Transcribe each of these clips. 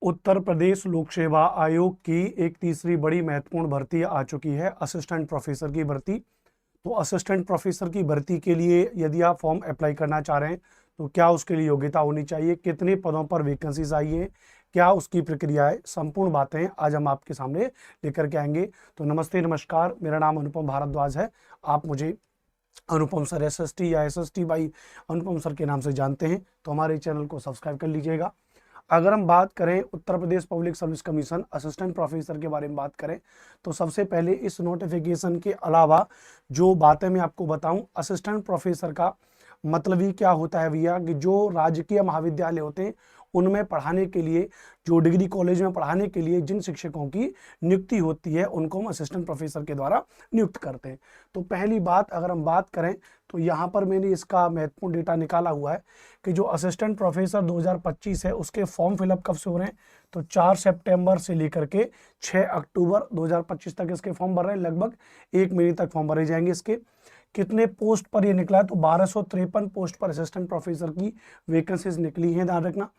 उत्तर प्रदेश लोक सेवा आयोग की एक तीसरी बड़ी महत्वपूर्ण भर्ती आ चुकी है, असिस्टेंट प्रोफेसर की भर्ती। तो असिस्टेंट प्रोफेसर की भर्ती के लिए यदि आप फॉर्म अप्लाई करना चाह रहे हैं तो क्या उसके लिए योग्यता होनी चाहिए, कितने पदों पर वैकेंसीज आई है, क्या उसकी प्रक्रिया है, संपूर्ण बातें आज हम आपके सामने लेकर के आएंगे। तो नमस्ते, नमस्कार, मेरा नाम अनुपम भारद्वाज है। आप मुझे अनुपम सर एसएसटी या एसएसटी बाई अनुपम सर के नाम से जानते हैं, तो हमारे चैनल को सब्सक्राइब कर लीजिएगा। अगर हम बात करें Uttar Pradesh public service commission assistant professor के बारे में बात करें तो सबसे पहले इस नोटिफिकेशन के अलावा जो बातें मैं आपको बताऊं, असिस्टेंट प्रोफेसर का मतलब ही क्या होता है भैया कि जो राजकीय महाविद्यालय होते हैं उनमें पढ़ाने के लिए, जो डिग्री कॉलेज में पढ़ाने के लिए जिन शिक्षकों की नियुक्ति होती है उनको हम असिस्टेंट प्रोफेसर के द्वारा नियुक्त करते हैं। तो पहली बात अगर हम बात करें तो यहाँ पर मैंने इसका महत्वपूर्ण डेटा निकाला हुआ है कि जो असिस्टेंट प्रोफेसर 2025 है उसके फॉर्म फिलअप कब से हो रहे हैं। तो 4 सितंबर से लेकर के 6 अक्टूबर 2025 तक इसके फॉर्म भर रहे हैं। लगभग 1 महीने तक फॉर्म भरे जाएंगे। इसके कितने पोस्ट पर ये निकला है तो 1253 पोस्ट पर असिस्टेंट प्रोफेसर की वैकेंसीज निकली है, ध्यान रखना।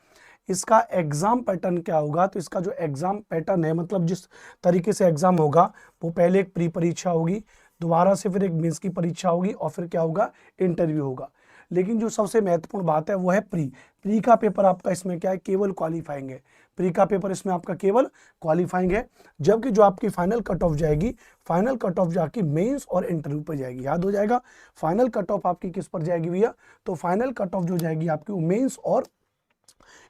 इसका एग्जाम पैटर्न क्या होगा, तो इसका जो एग्जाम पैटर्न है, मतलब जिस तरीके से एग्जाम होगा वो पहले एक प्री परीक्षा होगी, दोबारा से फिर एक मेंस की परीक्षा होगी और फिर क्या होगा, इंटरव्यू होगा। लेकिन जो सबसे महत्वपूर्ण बात है वो है प्री। प्री का पेपर आपका इसमें क्या है, केवल क्वालिफाइंग है। प्री का पेपर इसमें आपका केवल क्वालिफाइंग है, जबकि जो आपकी फाइनल कट ऑफ जाएगी, फाइनल कट ऑफ जाके मेंस और इंटरव्यू पर जाएगी। याद हो जाएगा, फाइनल कट ऑफ आपकी किस पर जाएगी भैया, तो फाइनल कट ऑफ जो जाएगी आपकी वो मेंस और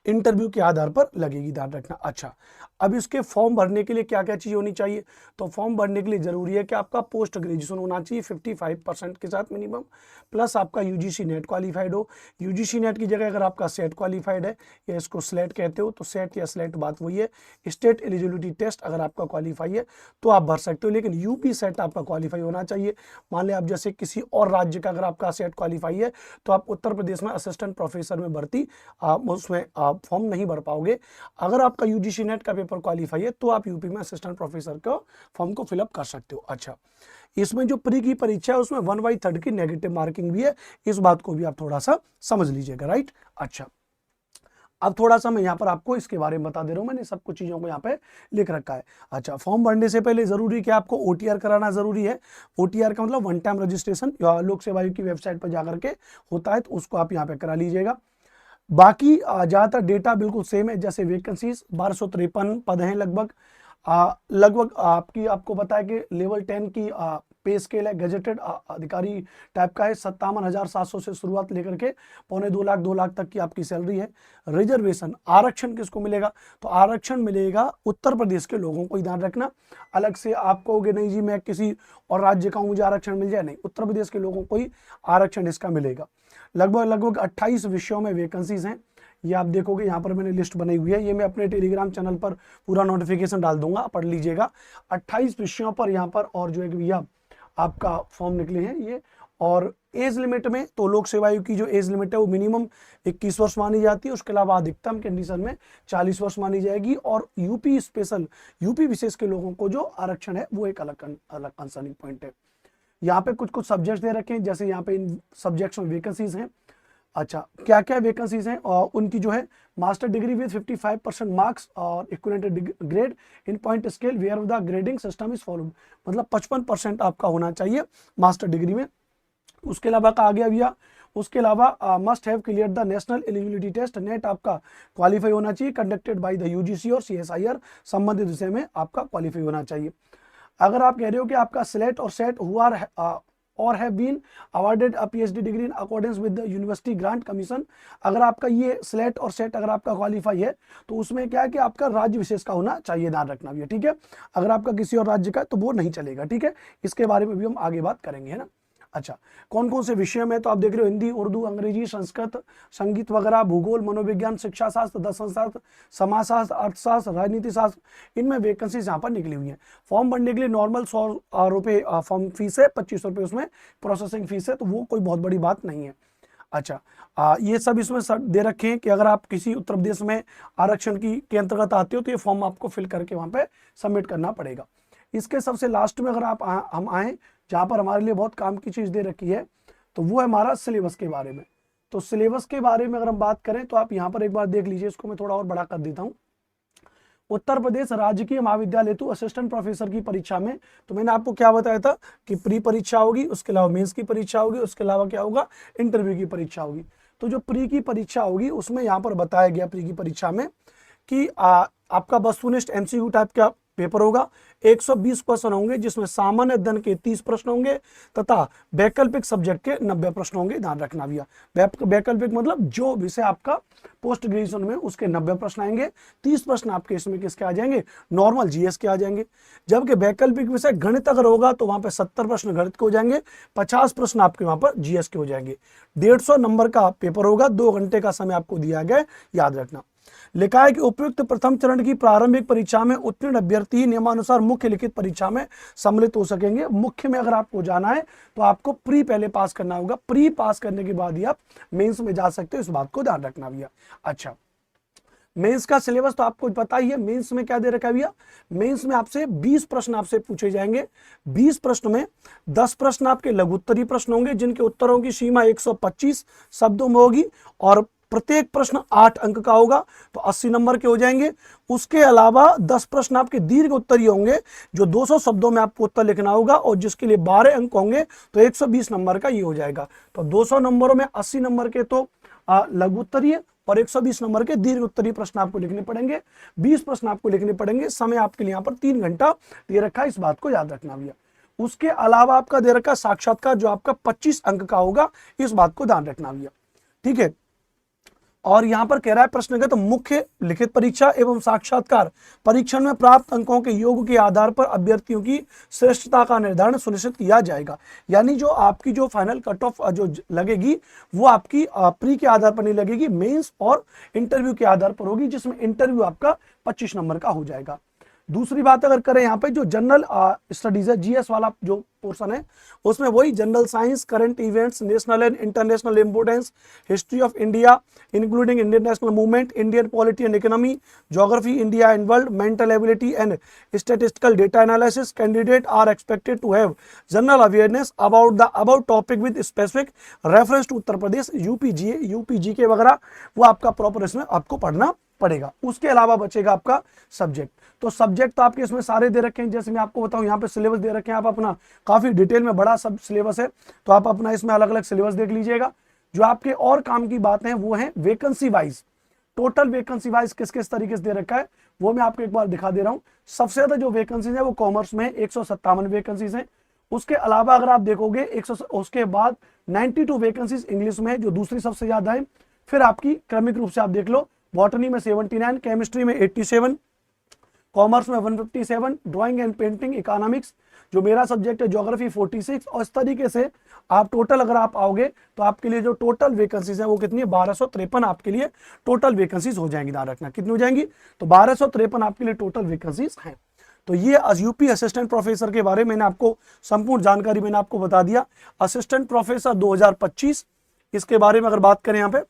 इंटरव्यू के आधार पर लगेगी, ध्यान रखना। अच्छा, अब इसके फॉर्म भरने के लिए क्या क्या चीज होनी चाहिए, तो फॉर्म भरने के लिए जरूरी है कि आपका पोस्ट ग्रेजुएशन होना चाहिए 55% के साथ मिनिमम, प्लस आपका यूजीसी नेट क्वालिफाइड हो। यूजीसी नेट की जगह अगर आपका सेट क्वालिफाइड है, या इसको स्लेट कहते हो, तो सेट या स्लेट बात वही है। स्टेट एलिजिबिलिटी टेस्ट अगर आपका क्वालिफाई है तो आप भर सकते हो, लेकिन यूपी सेट आपका क्वालिफाई होना चाहिए। मान लें आप जैसे किसी और राज्य का अगर आपका सेट क्वालिफाई है तो आप उत्तर प्रदेश में असिस्टेंट प्रोफेसर में भर्ती उसमें फॉर्म नहीं भर पाओगे। अगर आपका यूजीसी नेट का पेपर क्वालिफाई है तो आप यूपी में असिस्टेंट प्रोफेसर का फॉर्म को फिलअप कर सकते हो। अच्छा, इसमें जो प्री की परीक्षा है उसमें 1/3 की नेगेटिव मार्किंग भी है, इस बात को भी आप थोड़ा सा समझ लीजिएगा, राइट। अच्छा, अब थोड़ा सा मैं यहाँ पर आपको इसके बारे में बता दे रहा हूँ, मैंने सब कुछ चीज़ों को यहाँ पे लिख रखा है। अच्छा, फॉर्म भरने से पहले जरूरी कि आपको ओटीआर कराना जरूरी है। ओटीआर का मतलब वन टाइम रजिस्ट्रेशन, लोक सेवा आयोग की वेबसाइट पर जाकर के होता है, तो उसको आप यहाँ पे करा लीजिएगा। बाकी ज़्यादातर डेटा बिल्कुल सेम है, जैसे वैकेंसीज 1253 पद हैं लगभग। लगभग आपको पता है कि लेवल 10 की पे स्केल है, गजेटेड अधिकारी टाइप का है। 57,700 से शुरुआत लेकर के 1.25 लाख 2 लाख तक की आपकी सैलरी है। रिजर्वेशन आरक्षण किसको मिलेगा, तो आरक्षण मिलेगा उत्तर प्रदेश के लोगों को ही, ध्यान रखना। अलग से आप कहोगे नहीं जी मैं किसी और राज्य का हूं मुझे आरक्षण मिल जाए, नहीं, उत्तर प्रदेश के लोगों को ही आरक्षण इसका मिलेगा। लगभग 28 विषयों में वैकेंसीज हैं। ये आप देखोगे यहाँ पर मैंने लिस्ट बनाई हुई है, ये मैं अपने टेलीग्राम चैनल पर पूरा नोटिफिकेशन डाल दूंगा, पढ़ लीजिएगा। 28 विषयों पर यहाँ पर, और जो है भैया आपका फॉर्म निकले हैं ये। और एज लिमिट में तो लोक सेवा आयोग की जो एज लिमिट है वो मिनिमम 21 वर्ष मानी जाती है, उसके अलावा अधिकतम कंडीशन में 40 वर्ष मानी जाएगी। और यूपी स्पेशल, यूपी विशेष के लोगों को जो आरक्षण है वो एक अलग कंसर्निंग पॉइंट है। यहाँ पे कुछ कुछ सब्जेक्ट्स दे रखे हैं, जैसे यहाँ पे इन सब्जेक्ट्स में वैकेंसीज हैं। अच्छा, क्या क्या वैकेंसीज हैं, और उनकी जो है मास्टर डिग्री विद 55% मार्क्स और equivalent grade in point scale where the grading system is followed, मतलब 55% आपका होना चाहिए मास्टर डिग्री में। उसके अलावा का आ गया भैया, उसके अलावा must have clear the national eligibility test, NET आपका क्वालिफाई होना चाहिए, कंडक्टेड बाय द यूजीसी और सीएसआईआर, संबंधित विषय में आपका क्वालिफाई होना चाहिए। अगर आप कह रहे हो कि आपका सिलेट और सेट हुआ और have been awarded a PhD degree in accordance with the University Grant Commission, अगर आपका ये स्लेट और सेट अगर आपका क्वालिफाई है तो उसमें क्या है कि आपका राज्य विशेष का होना चाहिए, ध्यान रखना भी है, ठीक है। अगर आपका किसी और राज्य का है तो वो नहीं चलेगा, ठीक है। इसके बारे में भी हम आगे बात करेंगे, है ना। अच्छा, कौन कौन से विषय में, तो आप देख रहे हो हिंदी, उर्दू, अंग्रेजी, संस्कृत, संगीत वगैरह, भूगोल, मनोविज्ञान, शिक्षा शास्त्र, दर्शन शास्त्र, समाजशास्त्र, अर्थशास्त्र, राजनीति शास्त्र, इनमें वैकेंसीज यहाँ पर निकली हुई है। फॉर्म भरने के लिए नॉर्मल 100 रुपये फॉर्म फीस है, 25 रुपये उसमें प्रोसेसिंग फीस है, तो वो कोई बहुत बड़ी बात नहीं है। अच्छा, ये सब इसमें दे रखे हैं कि अगर आप किसी उत्तर प्रदेश में आरक्षण के अंतर्गत आते हो तो ये फॉर्म आपको फिल करके वहां पे सबमिट करना पड़ेगा। इसके सबसे लास्ट में अगर आप हम आए जहां पर हमारे लिए बहुत काम की चीज दे रखी है, तो वो है हमारा सिलेबस के बारे में। तो सिलेबस के बारे में अगर हम बात करें तो आप यहाँ पर एक बार देख लीजिए, इसको मैं थोड़ा और बड़ा कर देता हूँ। उत्तर प्रदेश राजकीय महाविद्यालय हेतु असिस्टेंट प्रोफेसर की परीक्षा में, तो मैंने आपको क्या बताया था कि प्री परीक्षा होगी, उसके अलावा मेंस की परीक्षा होगी, उसके अलावा क्या होगा, इंटरव्यू की परीक्षा होगी। तो जो प्री की परीक्षा होगी उसमें यहाँ पर बताया गया प्री की परीक्षा में कि आपका वस्तुनिष्ठ एमसीक्यू टाइप का पेपर होगा, 120 प्रश्न होंगे, जिसमें सामान्य अध्ययन के 30 प्रश्न होंगे तथा वैकल्पिक सब्जेक्ट के 90 प्रश्न होंगे। ध्यान रखना भैया, वैकल्पिक मतलब जो विषय आपका पोस्ट ग्रेजुएशन में उसके 90 प्रश्न आएंगे, 30 प्रश्न आपके इसमें किसके आ जाएंगे, नॉर्मल जीएस के आ जाएंगे। जबकि वैकल्पिक विषय गणित अगर होगा तो वहां पे 70 प्रश्न गणित के हो जाएंगे, 50 प्रश्न आपके वहां पर जीएस के हो जाएंगे। 150 नंबर का पेपर होगा, 2 घंटे का समय आपको दिया गया है, याद रखना। लिखा है कि उपयुक्त प्रथम चरण की प्रारंभिक परीक्षा में उत्तीर्ण अभ्यर्थी नियमानुसार मुख्य लिखित परीक्षा में सम्मिलित हो सकेंगे। मुख्य में अगर आपको जाना है तो आपको प्री पहले पास करना होगा, प्री पास करने के बाद ही आप मेंस में जा सकते हो, इस बात को ध्यान रखना भैया। अच्छा, मेंस का सिलेबस तो आपको पता ही है, मेंस में क्या दे रखा है भैया, मेंस में आपसे 20 प्रश्न आपसे पूछे जाएंगे। 20 प्रश्न में 10 प्रश्न आपके लघुत्तरीय प्रश्न होंगे, जिनके उत्तरों की सीमा 125 शब्दों में होगी और प्रत्येक प्रश्न 8 अंक का होगा, तो 80 नंबर के हो जाएंगे। उसके अलावा 10 प्रश्न आपके दीर्घ उत्तरीय होंगे, जो 200 शब्दों में आपको उत्तर लिखना होगा और जिसके लिए 12 अंक होंगे, तो 120 नंबर का ये हो जाएगा। तो 200 नंबरों में 80 नंबर के तो लघु उत्तरीय और 120 नंबर के दीर्घ उत्तरीय प्रश्न आपको लिखने पड़ेंगे। 20 प्रश्न आपको लिखने पड़ेंगे। समय आपके लिए यहाँ पर 3 घंटा दे रखा है, इस बात को याद रखना भैया। उसके अलावा आपका दे रखा साक्षात्कार, जो आपका 25 अंक का होगा, इस बात को ध्यान रखना भैया, ठीक है। और यहां पर कह रहा है प्रश्नगत मुख्य लिखित परीक्षा एवं साक्षात्कार परीक्षण में प्राप्त अंकों के योग के आधार पर अभ्यर्थियों की श्रेष्ठता का निर्धारण सुनिश्चित किया जाएगा। यानी जो आपकी जो फाइनल कट ऑफ जो लगेगी वो आपकी प्री के आधार पर नहीं लगेगी, मेंस और इंटरव्यू के आधार पर होगी, जिसमें इंटरव्यू आपका 25 नंबर का हो जाएगा। दूसरी बात अगर करें यहाँ पे जो जनरल स्टडीज है, जीएस वाला जो पोर्शन है, उसमें वही general science, current events, national and international importance, history of India including Indian national movement, Indian polity and economy, geography India and world, mental ability and statistical data analysis. Candidate are expected to have general awareness about the about topic with specific reference to Uttar Pradesh, UP के वगैरह, वो आपका proper इसमें आपको पढ़ना पड़ेगा। उसके अलावा बचेगा आपका सब्जेक्ट। तो सब्जेक्ट तो आपके इसमें सारे दे रखे हैं, जैसे मैं आपको बताऊं यहाँ पे सिलेबस दे रखे हैं, आप अपना काफी डिटेल में बड़ा सब सिलेबस है, तो आप अपना इसमें अलग अलग सिलेबस देख लीजिएगा। जो आपके और काम की बातें हैं वो है vacancy wise, total vacancy wise किस किस तरीके से दे रखा है वो मैं आपको एक बार दिखा दे रहा हूँ। सबसे ज्यादा जो वैकेंसीज है वो कॉमर्स में 157 वैकेंसीज है। उसके अलावा अगर आप देखोगे उसके बाद 92 वैकेंसीज इंग्लिश में है, जो दूसरी सबसे ज्यादा है। फिर आपकी क्रमिक रूप से आप देख लो, बॉटनी में 79, केमिस्ट्री में 87, कॉमर्स में 157, ड्राइंग एंड पेंटिंग, इकोनॉमिक्स जो मेरा सब्जेक्ट है, ज्योग्राफी 46, और इस तरीके से आप टोटल अगर आप आओगे तो आपके लिए जो टोटल वैकेंसीज है वो कितनी है, 1253 आपके लिए टोटल वैकेंसीज हो जाएंगी। ध्यान रखना कितनी हो जाएंगी, तो 1253 आपके लिए टोटल वैकेंसीज हैं। तो ये यूपी असिस्टेंट प्रोफेसर के बारे में मैंने आपको संपूर्ण जानकारी मैंने आपको बता दिया। असिस्टेंट प्रोफेसर 2025, इसके बारे में अगर बात करें यहाँ पे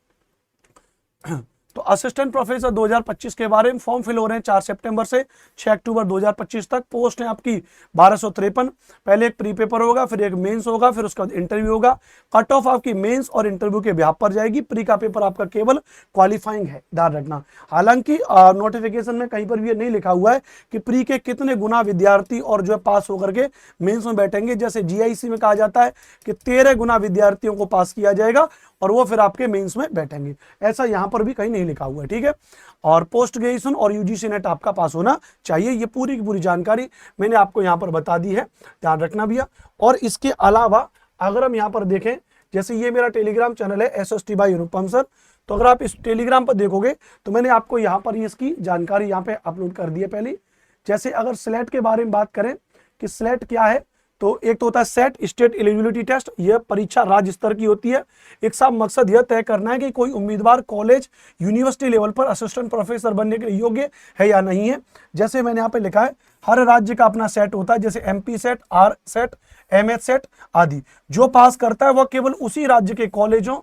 तो असिस्टेंट प्रोफेसर 2025 के बारे में फॉर्म फिल हो रहे हैं 4 सितंबर से 6 अक्टूबर 2025 तक। पोस्ट है आपकी 1253। पहले एक प्री पेपर होगा, फिर एक मेंस होगा, फिर उसके बाद इंटरव्यू होगा। कट ऑफ आपकी मेंस और इंटरव्यू के बिहाफ पर जाएगी। प्री का पेपर आपका केवल क्वालिफाइंग है, ध्यान रखना। हालांकि नोटिफिकेशन में कहीं पर भी ये नहीं लिखा हुआ है कि प्री के कितने गुना विद्यार्थी और जो है पास होकर के मेंस में बैठेंगे। जैसे जीआईसी में कहा जाता है कि 13 गुना विद्यार्थियों को पास किया जाएगा और वो फिर आपके मेंस में बैठेंगे, ऐसा यहां पर भी कहीं नहीं लिखा हुआ है, ठीक है। और पोस्ट ग्रेजुएशन और यूजीसी नेट आपका पास होना चाहिए। ये पूरी की पूरी जानकारी मैंने आपको यहां पर बता दी है, ध्यान रखना भैया। और इसके अलावा अगर हम यहां पर देखें, जैसे ये मेरा टेलीग्राम चैनल है SST बाय अनुपम सर, तो अगर आप इस टेलीग्राम पर देखोगे तो मैंने आपको यहाँ पर इसकी जानकारी यहाँ पे अपलोड कर दी है पहले। जैसे अगर स्लेट के बारे में बात करें कि स्लेट क्या है, तो एक तो होता है सेट स्टेट एलिजिबिलिटी टेस्ट। यह परीक्षा राज्य स्तर की होती है। एक साफ मकसद यह तय करना है कि कोई उम्मीदवार कॉलेज यूनिवर्सिटी लेवल पर असिस्टेंट प्रोफेसर बनने के लिए योग्य है या नहीं है। जैसे मैंने यहाँ पे लिखा है, हर राज्य का अपना सेट होता है, जैसे MP set, R set, MH set आदि। जो पास करता है वह केवल उसी राज्य के कॉलेजों,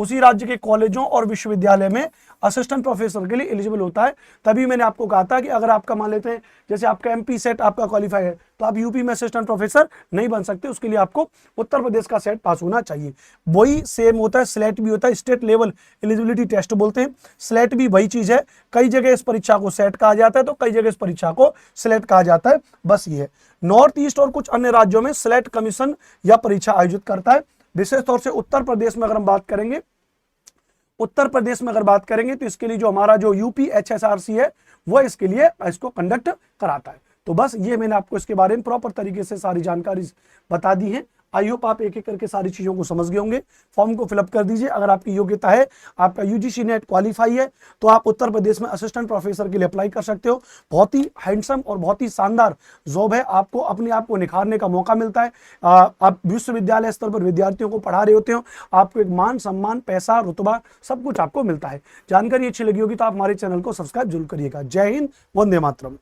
उसी राज्य के कॉलेजों और विश्वविद्यालय में असिस्टेंट प्रोफेसर के लिए एलिजिबल होता है। तभी मैंने आपको कहा था कि अगर आपका मान लेते हैं जैसे आपका एमपी सेट आपका क्वालिफाई है तो आप यूपी में असिस्टेंट प्रोफेसर नहीं बन सकते, उसके लिए आपको उत्तर प्रदेश का सेट पास होना चाहिए। वही सेम होता है, स्लेट भी होता है, स्टेट लेवल एलिजिबिलिटी टेस्ट बोलते हैं। स्लेट भी वही चीज है, कई जगह इस परीक्षा को सेट कहा जाता है तो कई जगह इस परीक्षा को स्लेट कहा जाता है, बस ये है। नॉर्थ ईस्ट और कुछ अन्य राज्यों में स्लेट कमीशन या परीक्षा आयोजित करता है। विशेष तौर से उत्तर प्रदेश में अगर हम बात करेंगे, उत्तर प्रदेश में अगर बात करेंगे तो इसके लिए जो हमारा जो यूपी एचएसआरसी है वो इसके लिए इसको कंडक्ट कराता है। तो बस ये मैंने आपको इसके बारे में प्रॉपर तरीके से सारी जानकारी बता दी है। आई होप आप एक एक करके सारी चीजों को समझ गए होंगे। फॉर्म को फिलअप कर दीजिए। अगर आपकी योग्यता है, आपका यूजीसी नेट क्वालिफाई है, तो आप उत्तर प्रदेश में असिस्टेंट प्रोफेसर के लिए अप्लाई कर सकते हो। बहुत ही हैंडसम और बहुत ही शानदार जॉब है, आपको अपने आप को निखारने का मौका मिलता है। आप विश्वविद्यालय स्तर पर विद्यार्थियों को पढ़ा रहे होते हो, आपको एक मान सम्मान, पैसा, रुतबा सब कुछ आपको मिलता है। जानकारी अच्छी लगी होगी तो आप हमारे चैनल को सब्सक्राइब जरूर करिएगा। जय हिंद, वंदे मातरम।